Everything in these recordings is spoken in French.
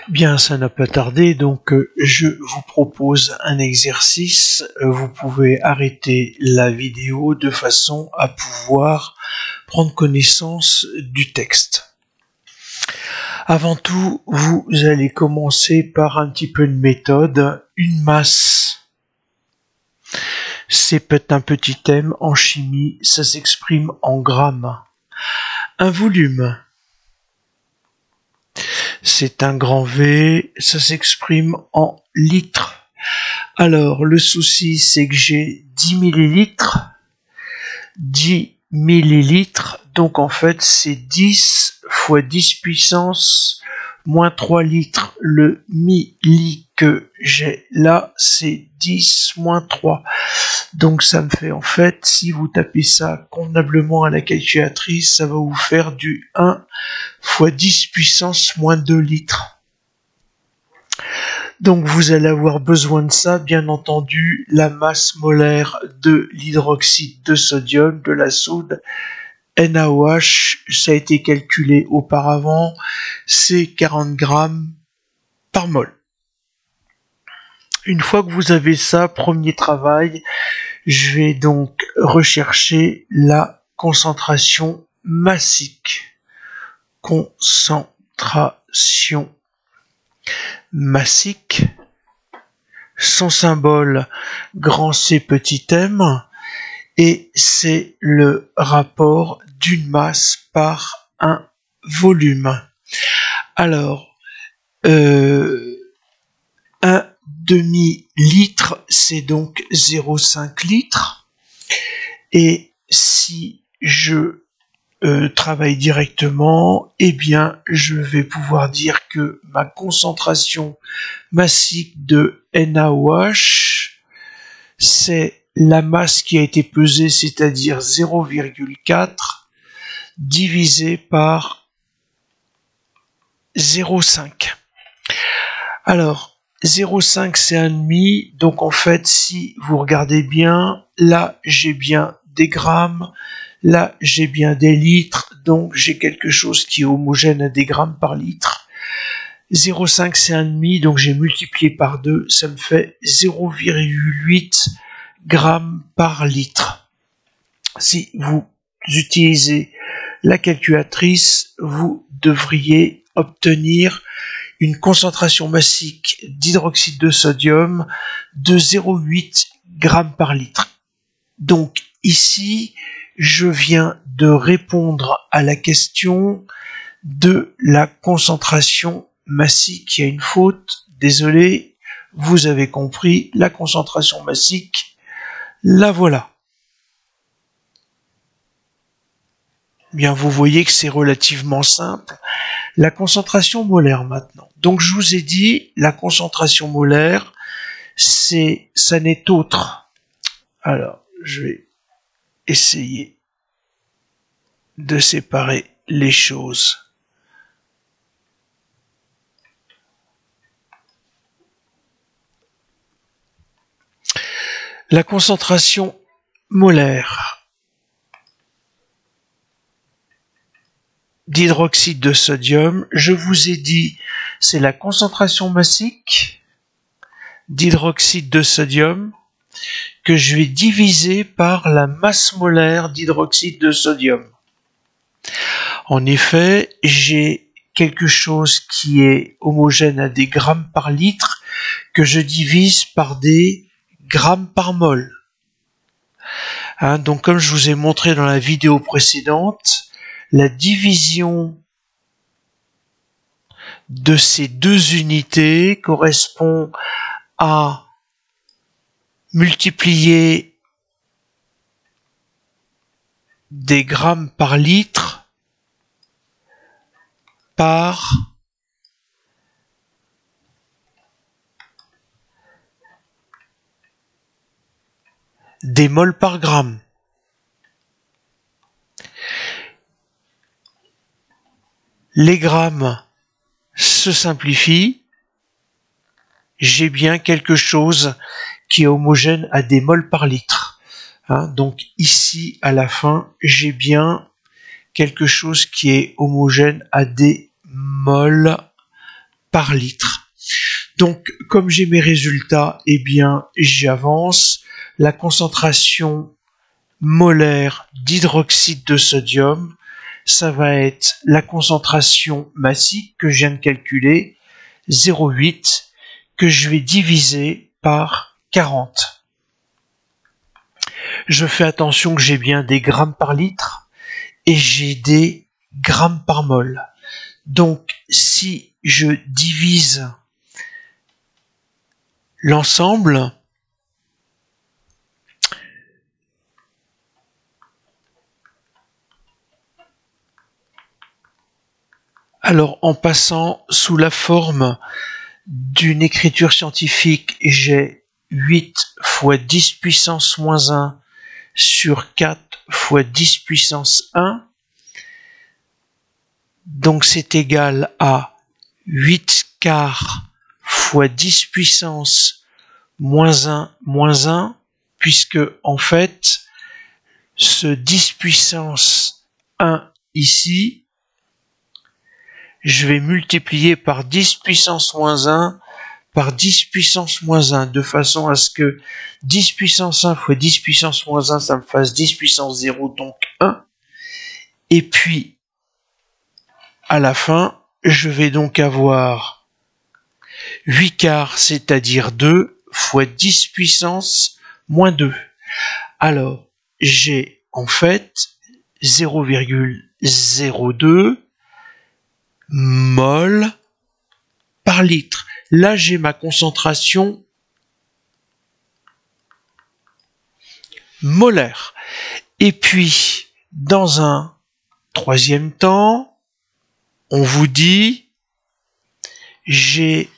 Bien, ça n'a pas tardé, donc je vous propose un exercice. Vous pouvez arrêter la vidéo de façon à pouvoir prendre connaissance du texte. Avant tout, vous allez commencer par un petit peu de méthode. Une masse, c'est un petit thème en chimie, ça s'exprime en grammes. Un volume, c'est un grand V, ça s'exprime en litres. Alors, le souci, c'est que j'ai 10 millilitres. 10 millilitres, donc en fait, c'est 10 fois 10 puissance moins 3 litres. Le milli que j'ai là, c'est 10 moins 3. Donc ça me fait en fait, si vous tapez ça convenablement à la calculatrice, ça va vous faire du 1 fois 10 puissance moins 2 litres. Donc vous allez avoir besoin de ça, bien entendu, la masse molaire de l'hydroxyde de sodium, de la soude NaOH, ça a été calculé auparavant, c'est 40 grammes par mol. Une fois que vous avez ça, premier travail, je vais donc rechercher la concentration massique. Concentration massique, son symbole grand C petit m, et c'est le rapport d'une masse par un volume. Alors, un demi-litre, c'est donc 0,5 litres. Et si je travaille directement, eh bien, je vais pouvoir dire que ma concentration massique de NaOH, c'est la masse qui a été pesée, c'est-à-dire 0,4 divisé par 0,5. Alors, 0,5 c'est un demi, donc en fait, si vous regardez bien, là, j'ai bien des grammes, là, j'ai bien des litres, donc j'ai quelque chose qui est homogène à des grammes par litre. 0,5 c'est un demi, donc j'ai multiplié par 2, ça me fait 0,8 grammes par litre. Si vous utilisez la calculatrice, vous devriez obtenir une concentration massique d'hydroxyde de sodium de 0,8 grammes par litre. Donc ici, je viens de répondre à la question de la concentration massique. Il y a une faute, désolé, vous avez compris, la concentration massique, la voilà. Bien, vous voyez que c'est relativement simple. La concentration molaire maintenant. Donc je vous ai dit, la concentration molaire, ça n'est autre. Alors, je vais essayer de séparer les choses. La concentration molaire d'hydroxyde de sodium, je vous ai dit, c'est la concentration massique d'hydroxyde de sodium que je vais diviser par la masse molaire d'hydroxyde de sodium. En effet, j'ai quelque chose qui est homogène à des grammes par litre que je divise par des grammes par mol. Donc comme je vous ai montré dans la vidéo précédente, la division de ces deux unités correspond à multiplier des grammes par litre par des mols par gramme. Les grammes se simplifient. J'ai bien quelque chose qui est homogène à des mols par litre. Donc ici, à la fin, j'ai bien quelque chose qui est homogène à des mols par litre. Donc, comme j'ai mes résultats, eh bien, j'avance. La concentration molaire d'hydroxyde de sodium, ça va être la concentration massique que je viens de calculer, 0,8, que je vais diviser par 40. Je fais attention que j'ai bien des grammes par litre et j'ai des grammes par mol. Donc, si je divise l'ensemble, alors en passant sous la forme d'une écriture scientifique, j'ai 8 fois 10 puissance moins 1 sur 4 fois 10 puissance 1. Donc c'est égal à 8 quarts fois 10 puissance moins 1, puisque en fait, ce 10 puissance 1 ici, je vais multiplier par 10 puissance moins 1 par 10 puissance moins 1, de façon à ce que 10 puissance 1 fois 10 puissance moins 1, ça me fasse 10 puissance 0, donc 1. Et puis, à la fin, je vais donc avoir 8 quarts, c'est-à-dire 2, fois 10 puissance moins 2. Alors, j'ai en fait 0,02 mol par litre. Là, j'ai ma concentration molaire. Et puis, dans un troisième temps, on vous dit, j'ai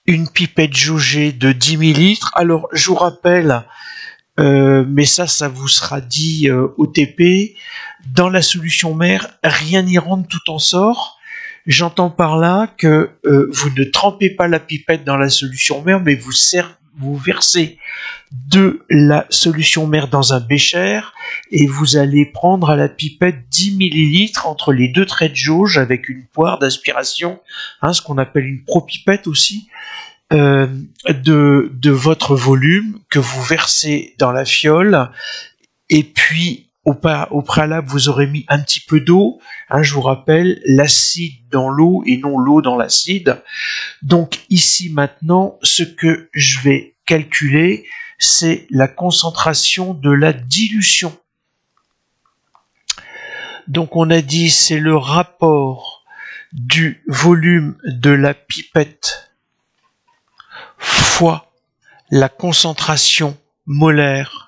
une pipette jaugée de 10 millilitres. Alors, je vous rappelle, mais ça vous sera dit au TP, dans la solution mère, rien n'y rentre, tout en sort. J'entends par là que vous ne trempez pas la pipette dans la solution mère, mais vous versez de la solution mère dans un bécher et vous allez prendre à la pipette 10 millilitres entre les deux traits de jauge avec une poire d'aspiration, ce qu'on appelle une propipette aussi, de votre volume que vous versez dans la fiole. Et puis au préalable, vous aurez mis un petit peu d'eau. Je vous rappelle, l'acide dans l'eau et non l'eau dans l'acide. Donc ici maintenant, ce que je vais calculer, c'est la concentration de la dilution. Donc on a dit c'est le rapport du volume de la pipette fois la concentration molaire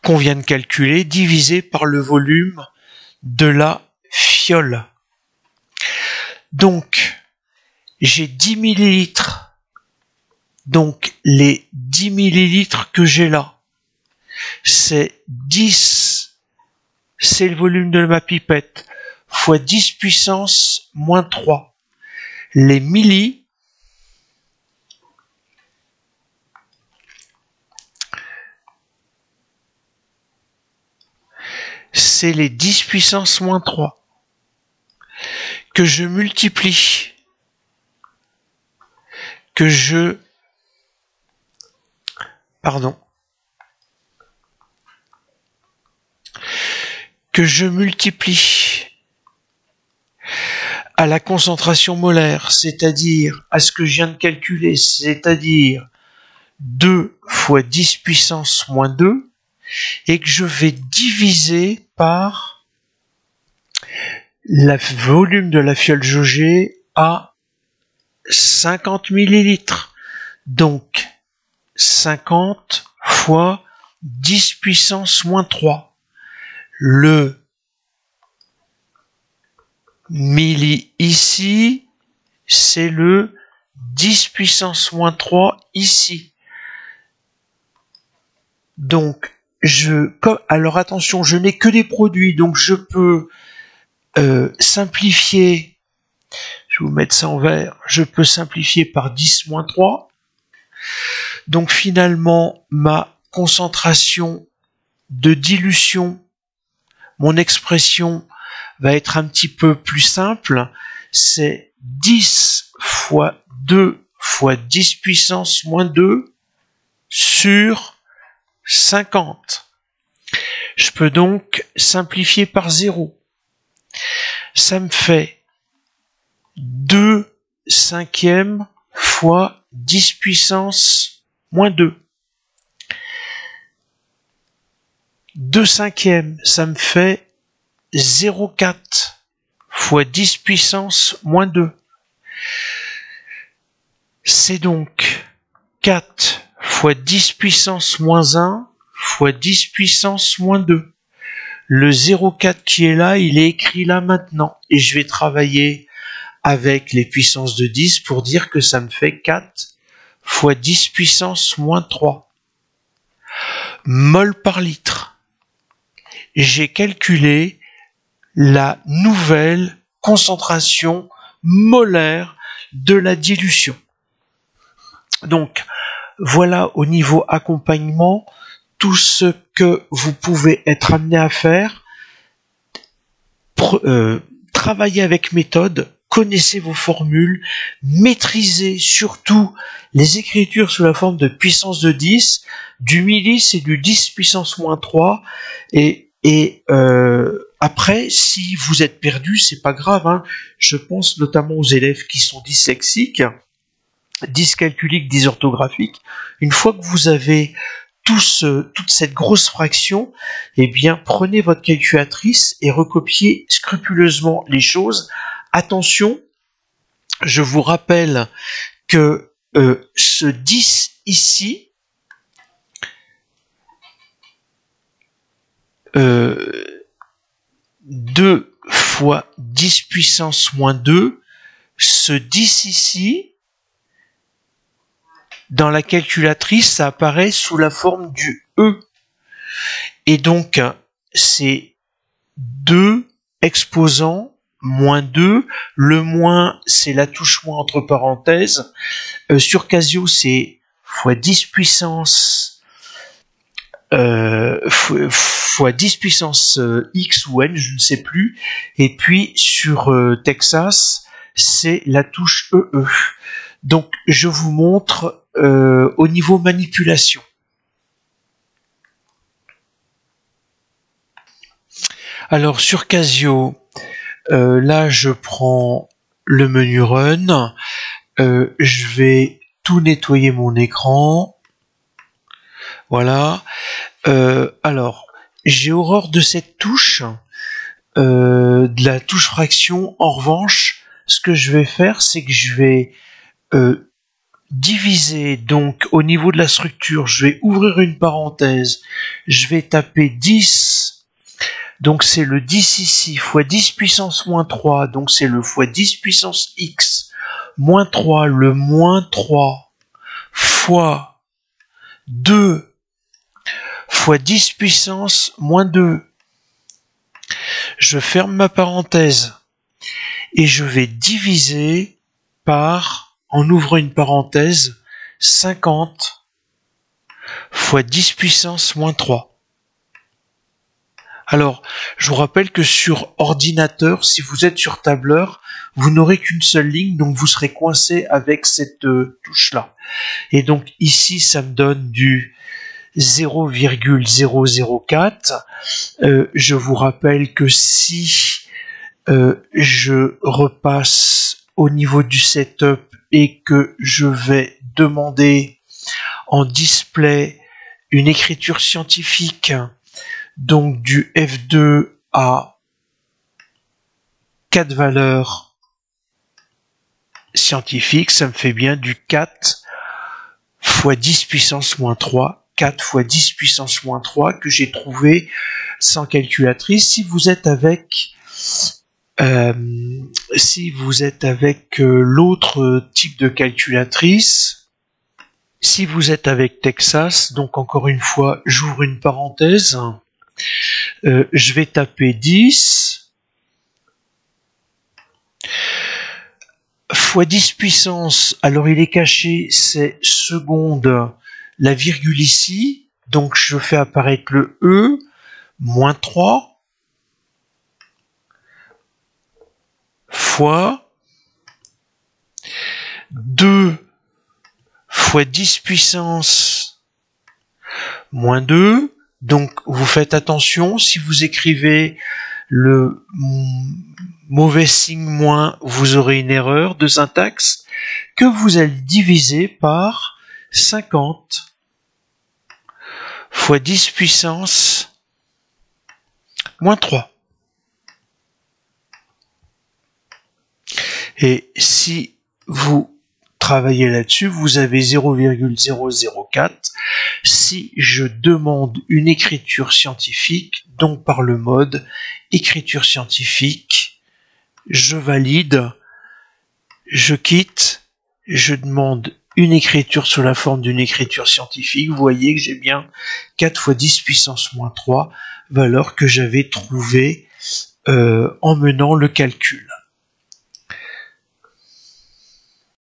qu'on vient de calculer, divisé par le volume de la fiole. Donc, j'ai 10 millilitres. Donc, les 10 millilitres que j'ai là, c'est 10, c'est le volume de ma pipette, fois 10 puissance moins 3. Les milli, c'est les 10 puissance moins 3 que je multiplie, que je multiplie à la concentration molaire, c'est-à-dire à ce que je viens de calculer, c'est-à-dire 2 fois 10 puissance moins 2, et que je vais diviser par le volume de la fiole jaugée à 50 millilitres. Donc, 50 fois 10 puissance moins 3. Le milli ici, c'est le 10 puissance moins 3 ici. Donc, alors attention, je n'ai que des produits, donc je peux simplifier, je vais vous mettre ça en vert, je peux simplifier par 10 moins 3. Donc finalement, ma concentration de dilution, mon expression va être un petit peu plus simple. c'est 10 fois 2 fois 10 puissance moins 2 sur 50. Je peux donc simplifier par 0. Ça me fait 2 cinquièmes fois 10 puissance moins 2. 2 cinquièmes, ça me fait 0,4 fois 10 puissance moins 2. C'est donc 4 fois 10 puissance moins 1 fois 10 puissance moins 2. Le 0,4 qui est là, il est écrit là maintenant. Et je vais travailler avec les puissances de 10 pour dire que ça me fait 4 fois 10 puissance moins 3 mol par litre. J'ai calculé la nouvelle concentration molaire de la dilution. Donc, voilà au niveau accompagnement tout ce que vous pouvez être amené à faire. Travaillez avec méthode, connaissez vos formules, maîtrisez surtout les écritures sous la forme de puissance de 10, du milli c'est du 10 puissance moins 3, et après, si vous êtes perdu, c'est pas grave, hein. Je pense notamment aux élèves qui sont dyslexiques, dyscalculiques, dysorthographiques. Une fois que vous avez toute cette grosse fraction, eh bien, prenez votre calculatrice et recopiez scrupuleusement les choses. Attention, je vous rappelle que ce 10 ici, 2 fois 10 puissance moins 2, ce 10 ici, dans la calculatrice, ça apparaît sous la forme du E. Et donc, c'est 2 exposant moins 2. Le moins, c'est la touche moins entre parenthèses. Sur Casio, c'est fois 10 puissance fois 10 puissance X ou N, je ne sais plus. Et puis, sur Texas, c'est la touche EE. Donc, je vous montre au niveau manipulation. Alors, sur Casio, là, je prends le menu Run. Je vais tout nettoyer mon écran. Voilà. Alors, j'ai horreur de cette touche, de la touche fraction. En revanche, ce que je vais faire, c'est que je vais diviser, donc au niveau de la structure, je vais ouvrir une parenthèse, je vais taper 10, donc c'est le 10 ici, fois 10 puissance moins 3, donc c'est le fois 10 puissance x, moins 3, le moins 3, fois 2, fois 10 puissance moins 2. Je ferme ma parenthèse, et je vais diviser par, en ouvrant une parenthèse, 50 fois 10 puissance moins 3. Alors, je vous rappelle que sur ordinateur, si vous êtes sur tableur, vous n'aurez qu'une seule ligne, donc vous serez coincé avec cette touche-là. Et donc ici, ça me donne du 0,004. Je vous rappelle que si je repasse au niveau du setup et que je vais demander en display une écriture scientifique, donc du F2 à 4 valeurs scientifiques, ça me fait bien du 4 fois 10 puissance moins 3, 4 fois 10 puissance moins 3 que j'ai trouvé sans calculatrice. Si vous êtes avec l'autre type de calculatrice, si vous êtes avec Texas, donc encore une fois, j'ouvre une parenthèse, je vais taper 10 fois 10 puissance, alors il est caché, c'est seconde, la virgule ici, donc je fais apparaître le E, moins 3, fois fois 10 puissance moins 2. Donc vous faites attention, si vous écrivez le mauvais signe moins, vous aurez une erreur de syntaxe que vous allez diviser par 50 fois 10 puissance moins 3. Et si vous travaillez là-dessus, vous avez 0,004. Si je demande une écriture scientifique, donc par le mode écriture scientifique, je valide, je quitte, je demande une écriture sous la forme d'une écriture scientifique. Vous voyez que j'ai bien 4 fois 10 puissance moins 3, valeur que j'avais trouvée en menant le calcul.